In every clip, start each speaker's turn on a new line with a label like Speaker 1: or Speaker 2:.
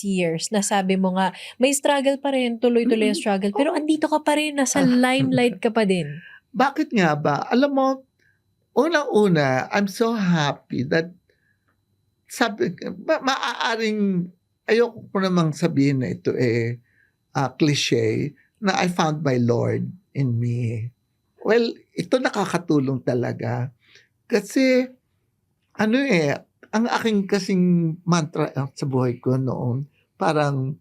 Speaker 1: these years na sabi mo nga, may struggle pa rin, tuloy-tuloy ang struggle, pero
Speaker 2: Oo.
Speaker 1: andito ka pa rin, nasa limelight ka pa din.
Speaker 2: Bakit nga ba? Alam mo, unang-una, I'm so happy that maaaring, ayoko ko namang sabihin na ito cliche, na I found my Lord in me. Well, ito nakakatulong talaga. Kasi, ang aking kasing mantra sa buhay ko noon, parang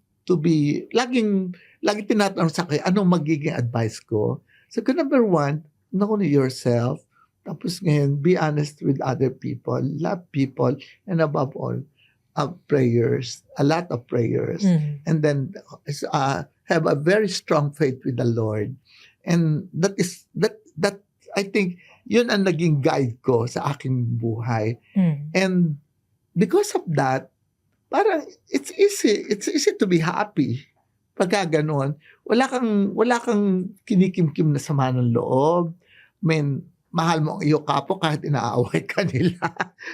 Speaker 2: lagi tinatanong sa akin, anong magiging advice ko? So, number one, know yourself. Tapos ngayon, be honest with other people, love people, and above all, prayers, a lot of prayers. And then, have a very strong faith with the Lord. And that I think, yun ang naging guide ko sa aking buhay. And because of that, parang it's easy to be happy. Pagka ganun, wala kang kinikimkim na sama ng loob. Mahal mo ang iyo kapo kahit inaaway ka nila.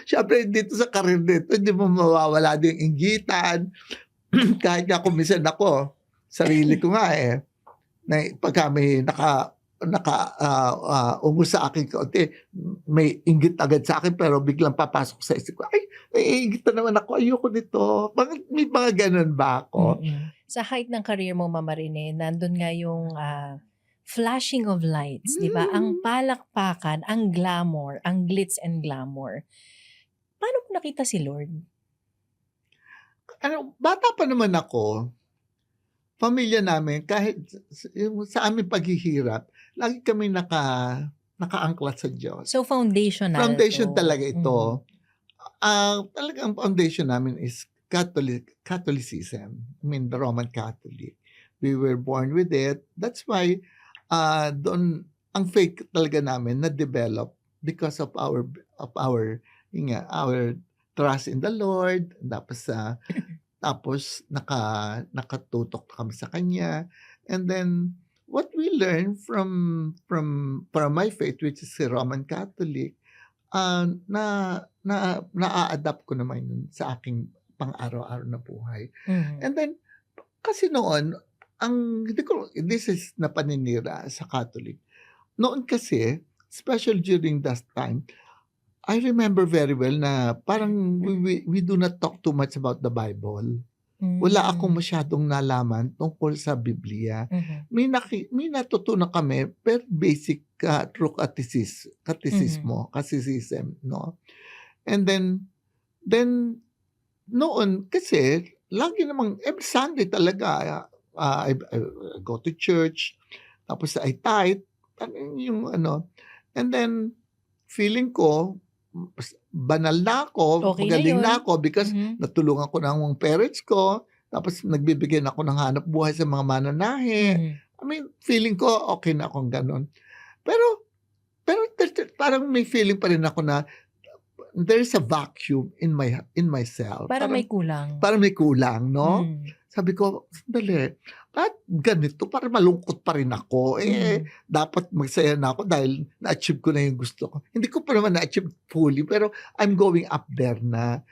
Speaker 2: Siyempre, dito sa karir dito, hindi mo mawawala din yung inggitan. Kahit nga kumisan ako, sarili ko nga na pagka may ungus sa akin kaunti, may inggit agad sa akin, pero biglang papasok sa isip ko, ay, may inggit na naman ako, ayoko nito. May mga ganun ba ako?
Speaker 1: Sa height ng career mo, Mama Rene, nandun nga yung flashing of lights, di ba? Ang palakpakan, ang glamour, ang glitz and glamour. Paano mo nakita si Lord?
Speaker 2: Bata pa naman ako, pamilya namin, kahit sa aming paghihirap, lagi kami nakaangklat sa Diyos.
Speaker 1: So, foundational
Speaker 2: Talaga ito. Talagang foundation namin is Catholicism. The Roman Catholic. We were born with it. That's why doon ang faith talaga namin na develop because of our trust in the Lord. Tapos nakatutok kami sa kanya. And then what we learn from my faith, which is the Roman Catholic, na-adapt ko naman yun sa aking pang-araw-araw na buhay. And then kasi noon, this is na paninira sa Catholic. Noon kasi, especially during that time, I remember very well na parang we do not talk too much about the Bible. Wala akong masyadong nalaman tungkol sa Biblia. May natutunan kami, pero basic through catechism, no? And then noon kasi, lagi namang every Sunday talaga, I go to church, tapos I tithe, and then feeling ko, banal na ako,
Speaker 1: Okay
Speaker 2: magaling
Speaker 1: na
Speaker 2: na ako because natulungan ko ng parents ko, tapos nagbibigay na ako ng hanap buhay sa mga mananahe. Feeling ko okay na akong ganun. Pero parang may feeling pa rin ako na there's a vacuum in myself.
Speaker 1: Parang may kulang.
Speaker 2: Parang may kulang, no? Sabi ko, sandali, bakit ganito? Parang malungkot pa rin ako. Dapat magsaya na ako dahil na-achieve ko na yung gusto ko. Hindi ko pa naman na-achieve fully, pero I'm going up there na.